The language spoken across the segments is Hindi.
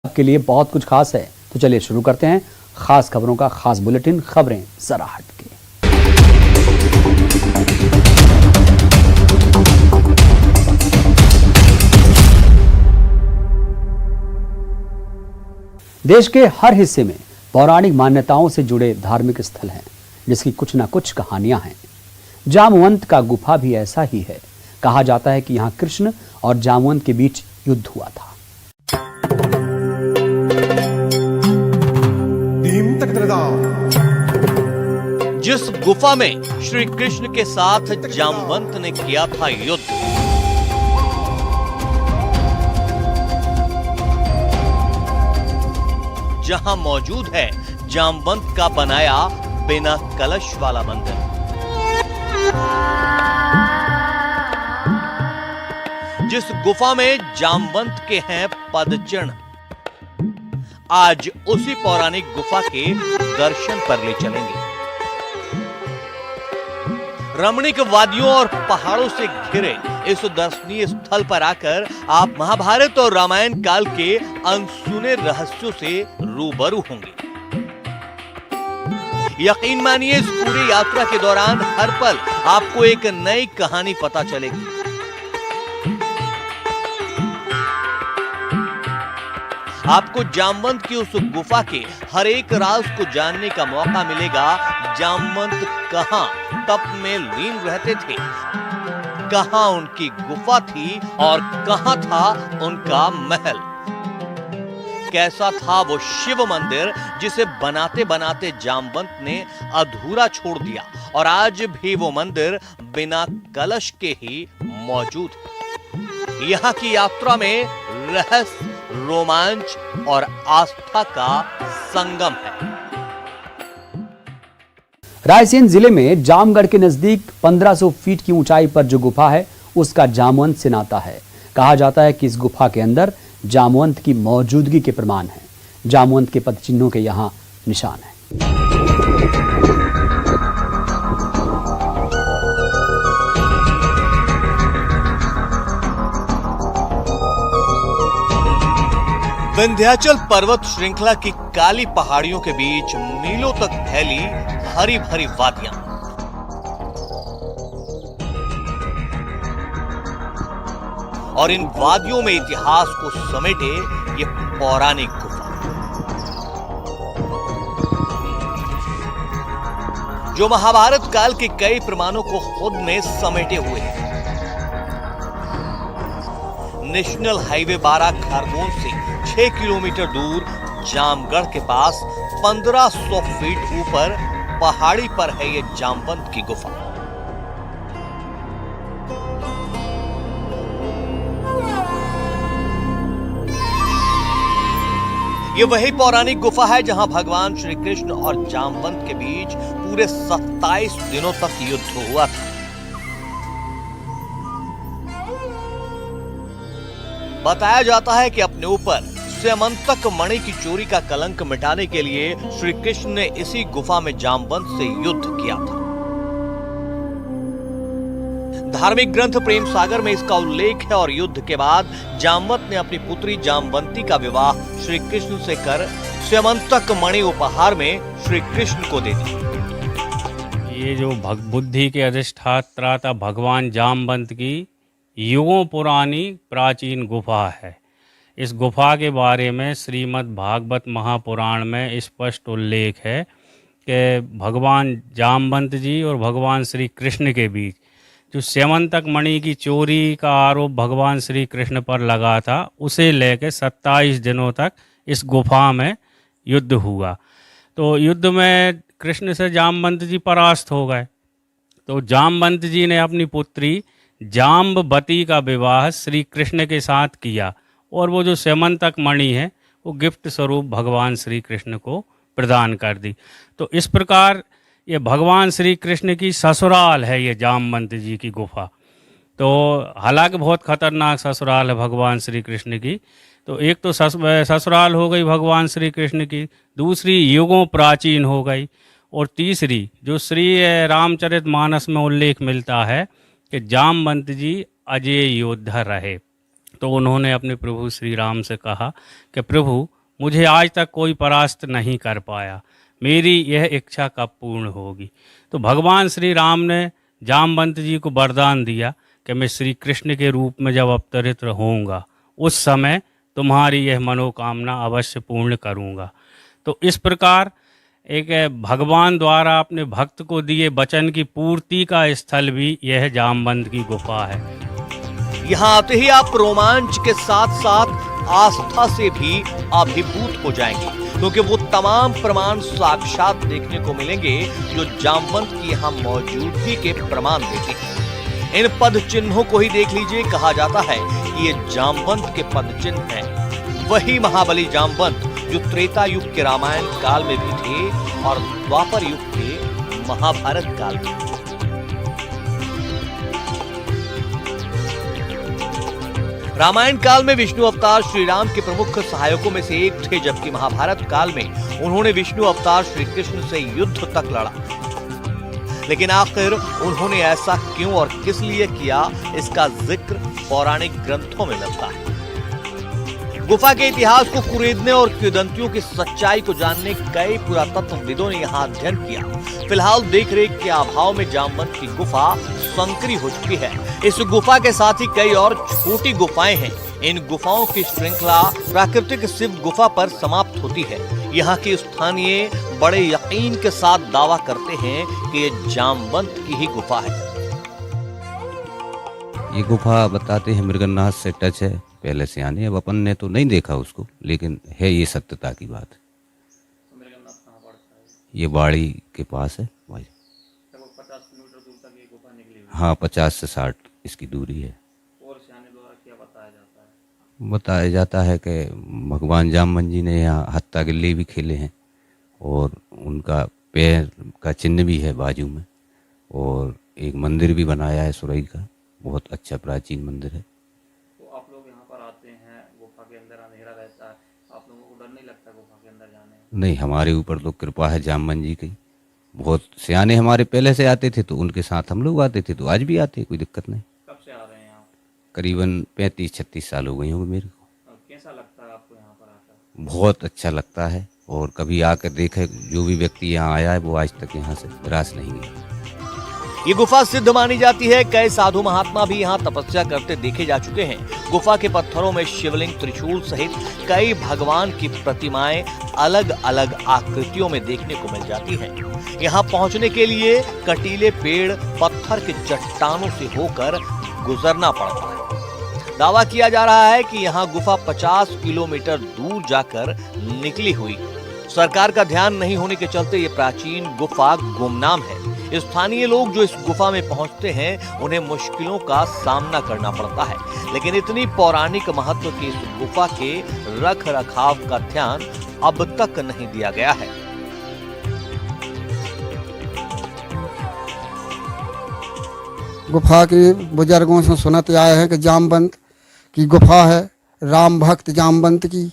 आपके लिए बहुत कुछ खास है, तो चलिए शुरू करते हैं खास खबरों का खास बुलेटिन। खबरें जरा हटके। देश के हर हिस्से में पौराणिक मान्यताओं से जुड़े धार्मिक स्थल हैं, जिसकी कुछ ना कुछ कहानियां हैं। जामवंत का गुफा भी ऐसा ही है। कहा जाता है कि यहां कृष्ण और जामवंत के बीच युद्ध हुआ था। जिस गुफा में श्री कृष्ण के साथ जामवंत ने किया था युद्ध, जहां मौजूद है जामवंत का बनाया बिना कलश वाला मंदिर। जिस गुफा में जामवंत के हैं पदचिन्ह, आज उसी पौराणिक गुफा के दर्शन पर ले चलेंगे। रमणीक वादियों और पहाड़ों से घिरे इस दर्शनीय स्थल पर आकर आप महाभारत और रामायण काल के अनसुने रहस्यों से रूबरू होंगे। यकीन मानिए, इस पूरी यात्रा के दौरान हर पल आपको एक नई कहानी पता चलेगी। आपको जामवंत की उस गुफा के हर एक राज को जानने का मौका मिलेगा। जामवंत कहां तप में लीन रहते थे, कहां उनकी गुफा थी और कहां था उनका महल। कैसा था वो शिव मंदिर जिसे बनाते बनाते जामवंत ने अधूरा छोड़ दिया, और आज भी वो मंदिर बिना कलश के ही मौजूद है। यहां की यात्रा में रहस्य, रोमांच और आस्था का संगम है। रायसेन जिले में जामगढ़ के नजदीक 1500 फीट की ऊंचाई पर जो गुफा है, उसका जामवंत से नाता है। कहा जाता है कि इस गुफा के अंदर जामवंत की मौजूदगी के प्रमाण हैं। जामवंत के पदचिन्हों के यहां निशान हैं। विंध्याचल पर्वत श्रृंखला की काली पहाड़ियों के बीच मीलों तक फैली हरी भरी वादियां, और इन वादियों में इतिहास को समेटे ये पौराणिक गुफा, जो महाभारत काल के कई प्रमाणों को खुद में समेटे हुए है। नेशनल हाईवे 12 खरगोन से 6 किलोमीटर दूर जामगढ़ के पास 1500 फीट ऊपर पहाड़ी पर है ये जामवंत की गुफा। ये वही पौराणिक गुफा है जहां भगवान श्री कृष्ण और जामवंत के बीच पूरे 27 दिनों तक युद्ध हुआ था। बताया जाता है कि अपने ऊपर स्यमंतक मणि की चोरी का कलंक मिटाने के लिए श्री कृष्ण ने इसी गुफा में जामवंत से युद्ध किया था। धार्मिक ग्रंथ प्रेम सागर में इसका उल्लेख है, और युद्ध के बाद जामवंत ने अपनी पुत्री जामवंती का विवाह श्री कृष्ण से कर स्यमंतक मणि उपहार में श्री कृष्ण को दे दी। ये जो बुद्धि के अधिष्ठाता भगवान जामवंत की युगों पुरानी प्राचीन गुफा है। इस गुफा के बारे में श्रीमद् भागवत महापुराण में स्पष्ट उल्लेख है कि भगवान जामवंत जी और भगवान श्री कृष्ण के बीच जो स्यमंतक मणि की चोरी का आरोप भगवान श्री कृष्ण पर लगा था, उसे लेकर 27 दिनों तक इस गुफा में युद्ध हुआ। तो युद्ध में कृष्ण से जामवंत जी परास्त हो गए। तो जामवंत जी ने अपनी पुत्री जाम्बवती का विवाह श्री कृष्ण के साथ किया, और वो जो स्यमंतक मणि है वो गिफ्ट स्वरूप भगवान श्री कृष्ण को प्रदान कर दी। तो इस प्रकार ये भगवान श्री कृष्ण की ससुराल है ये जामवंत जी की गुफा। तो हालांकि बहुत खतरनाक ससुराल है भगवान श्री कृष्ण की। तो एक तो ससुराल हो गई भगवान श्री कृष्ण की, दूसरी युगों प्राचीन हो गई, और तीसरी जो श्री रामचरितमानस में उल्लेख मिलता है कि जामवंत जी अजय योद्धा रहे। तो उन्होंने अपने प्रभु श्री राम से कहा कि प्रभु, मुझे आज तक कोई परास्त नहीं कर पाया, मेरी यह इच्छा कब पूर्ण होगी। तो भगवान श्री राम ने जामवंत जी को वरदान दिया कि मैं श्री कृष्ण के रूप में जब अवतरित होऊंगा उस समय तुम्हारी यह मनोकामना अवश्य पूर्ण करूंगा। तो इस प्रकार एक भगवान द्वारा अपने भक्त को दिए वचन की पूर्ति का स्थल भी यह जामवंत की गुफा है। यहाँ आते ही आप रोमांच के साथ साथ आस्था से भी अभिभूत हो जाएंगे, क्योंकि वो तमाम प्रमाण साक्षात देखने को मिलेंगे जो जामवंत की यहाँ मौजूदगी के प्रमाण देते हैं। इन पद चिन्हों को ही देख लीजिए, कहा जाता है कि ये जामवंत के पद चिन्ह हैं। वही महाबली जामवंत जो त्रेता युग के रामायण काल में भी थे और द्वापर युग के महाभारत काल में। रामायण काल में विष्णु अवतार श्री राम के प्रमुख सहायकों में से एक थे, जबकि महाभारत काल में उन्होंने विष्णु अवतार श्री कृष्ण से युद्ध तक लड़ा। लेकिन आखिर उन्होंने ऐसा क्यों और किस लिए किया, इसका जिक्र पौराणिक ग्रंथों में मिलता है। गुफा के इतिहास को कुरेदने और किंवदंतियों की सच्चाई को जानने कई पुरातत्वविदों ने यहाँ अध्ययन किया। फिलहाल देखरेख के अभाव में जामवंत की गुफा संकरी हो चुकी है। इस गुफा के साथ ही कई और छोटी गुफाएं हैं। इन गुफाओं की श्रृंखला प्राकृतिक शिव गुफा पर समाप्त होती है। यहाँ के स्थानीय बड़े यकीन के साथ दावा करते हैं कि ये जामवंत की ही गुफा है। ये गुफा बताते हैं मृगन्नाथ से टच है पहले से आने। अब अपन ने तो नहीं देखा उसको, लेकिन है ये सत्यता की बात। ये बाड़ी के पास है भाई। 50 किलोमीटर दूर तक ये गुफा निकली हुई। हाँ, 50 से 60 इसकी दूरी है। और सियाने द्वारा क्या बताया जाता है? बताया जाता है कि भगवान जामवंत जी ने यहाँ हत्ता गिल्ली भी खेले हैं और उनका पैर का चिन्ह भी है बाजू में, और एक मंदिर भी बनाया है सुरई का, बहुत अच्छा प्राचीन मंदिर है। तो आप लोग यहाँ पर आते हैं, गुफा के अंदर अंधेरा रहता है, आप लोगों को डर नहीं लगता गुफा के अंदर जाने में? नहीं, हमारे ऊपर तो कृपा है जामवंत जी की। बहुत सियाने हमारे पहले से आते थे, तो उनके साथ हम लोग आते थे, तो आज भी आते, कोई दिक्कत नहीं। कब से आ रहे हैं आप? करीबन 35-36 साल हो गई होंगे मेरे को। कैसा लगता है आपको यहाँ पर आकर? बहुत अच्छा लगता है, और कभी आकर देखे, जो भी व्यक्ति यहाँ आया है वो आज तक यहाँ से निराश नहीं गया। ये गुफा सिद्ध मानी जाती है। कई साधु महात्मा भी यहाँ तपस्या करते देखे जा चुके हैं। गुफा के पत्थरों में शिवलिंग, त्रिशूल सहित कई भगवान की प्रतिमाएं अलग अलग आकृतियों में देखने को मिल जाती हैं। यहाँ पहुँचने के लिए कटीले पेड़, पत्थर के चट्टानों से होकर गुजरना पड़ता है। दावा किया जा रहा है कि यहाँ गुफा 50 किलोमीटर दूर जाकर निकली हुई। सरकार का ध्यान नहीं होने के चलते ये प्राचीन गुफा गुमनाम है। स्थानीय लोग जो इस गुफा में पहुंचते हैं उन्हें मुश्किलों का सामना करना पड़ता है, लेकिन इतनी पौराणिक महत्व की इस गुफा के रख रखाव का ध्यान अब तक नहीं दिया गया है। गुफा के बुजुर्गों से सुनते आए हैं कि जामवंत की गुफा है, राम भक्त जामवंत की,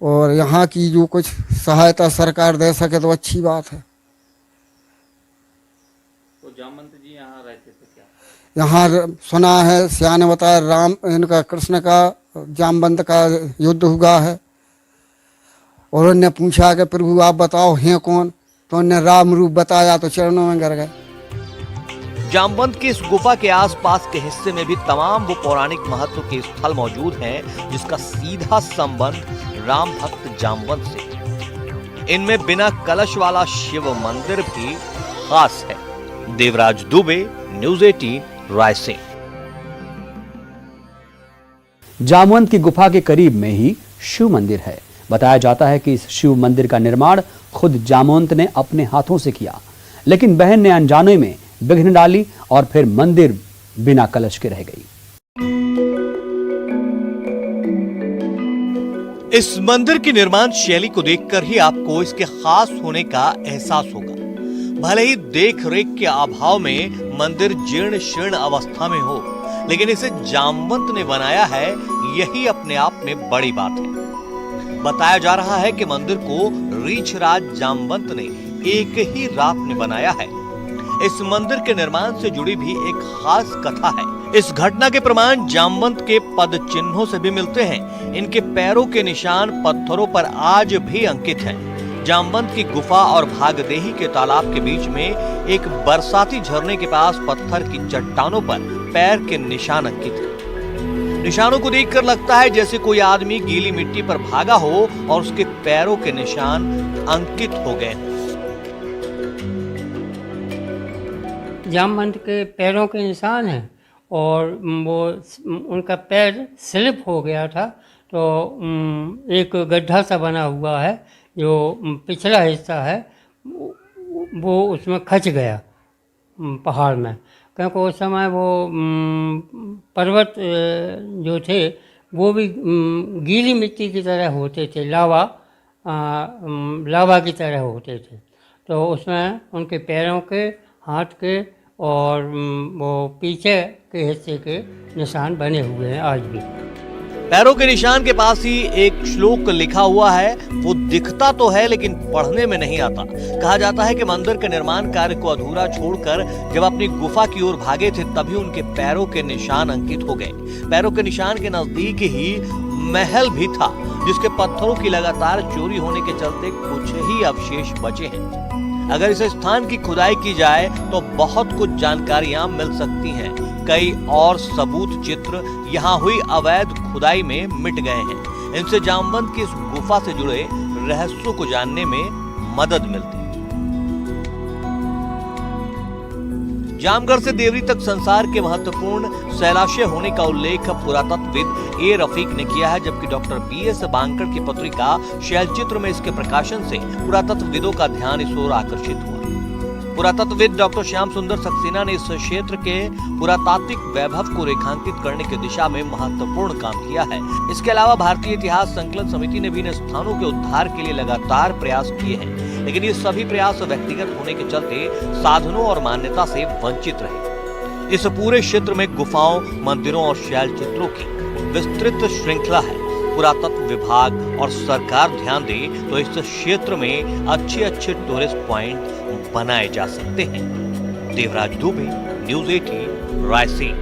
और यहाँ की जो कुछ सहायता सरकार दे सके तो अच्छी बात है। तो जामवंत जी यहाँ रहते थे क्या? यहाँ सुना है, सियाने बताया, राम इनका कृष्ण का जामवंत का युद्ध हुआ है, और उन्होंने पूछा कि प्रभु आप बताओ हैं कौन, तो उन्होंने राम रूप बताया, तो चरणों में गिर गए। जामवंत की इस गुफा के आसपास के हिस्से में भी तमाम वो पौराणिक महत्व के स्थल मौजूद हैं जिसका सीधा संबंध राम भक्त जामवंत से। इनमें बिना कलश वाला शिव मंदिर भी खास है। देवराज दुबे, न्यूज़ 18, रायसेन। जामवंत की गुफा के करीब में ही शिव मंदिर है। बताया जाता है कि इस शिव मंदिर का निर्माण खुद जामवंत ने अपने हाथों से किया, लेकिन बहन ने अनजाने में विघ्न डाली और फिर मंदिर बिना कलश के रह गई। इस मंदिर की निर्माण शैली को देखकर ही आपको इसके खास होने का एहसास होगा। भले ही देख रेख के अभाव में मंदिर जीर्ण शीर्ण अवस्था में हो, लेकिन इसे जामवंत ने बनाया है, यही अपने आप में बड़ी बात है। बताया जा रहा है कि मंदिर को रीछराज जामवंत ने एक ही रात में बनाया है। इस मंदिर के निर्माण से जुड़ी भी एक खास कथा है। इस घटना के प्रमाण जामवंत के पद चिन्हों से भी मिलते हैं। इनके पैरों के निशान पत्थरों पर आज भी अंकित हैं। जामवंत की गुफा और भागदेही के तालाब के बीच में एक बरसाती झरने के पास पत्थर की चट्टानों पर पैर के निशान अंकित हैं। निशानों को देखकर लगता है जैसे कोई आदमी गीली मिट्टी पर भागा हो और उसके पैरों के निशान अंकित हो गए हों। जामवंत के पैरों के निशान हैं और वो उनका पैर स्लिप हो गया था, तो एक गड्ढा सा बना हुआ है जो पिछला हिस्सा है वो उसमें खच गया पहाड़ में, क्योंकि उस समय वो पर्वत जो थे वो भी गीली मिट्टी की तरह होते थे, लावा की तरह होते थे। तो उसमें उनके पैरों के, हाथ के और वो पीछे के हिस्से के निशान बने हुए हैं आज भी। पैरों के निशान के पास ही एक श्लोक लिखा हुआ है। वो दिखता तो है लेकिन पढ़ने में नहीं आता। कहा जाता है कि मंदिर के निर्माण कार्य को अधूरा छोड़कर जब अपनी गुफा की ओर भागे थे तभी उनके पैरों के निशान अंकित हो गए। पैरों के निशान के नजदीक ही महल भी था जिसके पत्थरों की लगातार चोरी होने के चलते कुछ ही अवशेष बचे हैं। अगर इस स्थान की खुदाई की जाए तो बहुत कुछ जानकारियां मिल सकती हैं। कई और सबूत चित्र यहाँ हुई अवैध खुदाई में मिट गए हैं। इनसे जामवंत की इस गुफा से जुड़े रहस्यों को जानने में मदद मिलती है। जामगढ़ से देवरी तक संसार के महत्वपूर्ण शैलाशय होने का उल्लेख पुरातत्वविद ए रफीक ने किया है, जबकि डॉक्टर बीएस बांकड़ की पत्रिका शैलचित्र में इसके प्रकाशन से पुरातत्वविदों का ध्यान इस ओर आकर्षित हुआ। पुरातत्वविद डॉक्टर श्याम सुंदर सक्सेना ने इस क्षेत्र के पुरातात्विक वैभव को रेखांकित करने की दिशा में महत्वपूर्ण काम किया है। इसके अलावा भारतीय इतिहास संकलन समिति ने भी इन स्थानों के उद्धार के लिए लगातार प्रयास किए हैं, लेकिन ये सभी प्रयास व्यक्तिगत होने के चलते साधनों और मान्यता से वंचित रहे। इस पूरे क्षेत्र में गुफाओं, मंदिरों और शैलचित्रों की विस्तृत श्रृंखला है। पुरातत्व विभाग और सरकार ध्यान दे तो इस क्षेत्र में अच्छे टूरिस्ट पॉइंट बनाए जा सकते हैं। देवराज दुबे, न्यूज़ 18, रायसेन।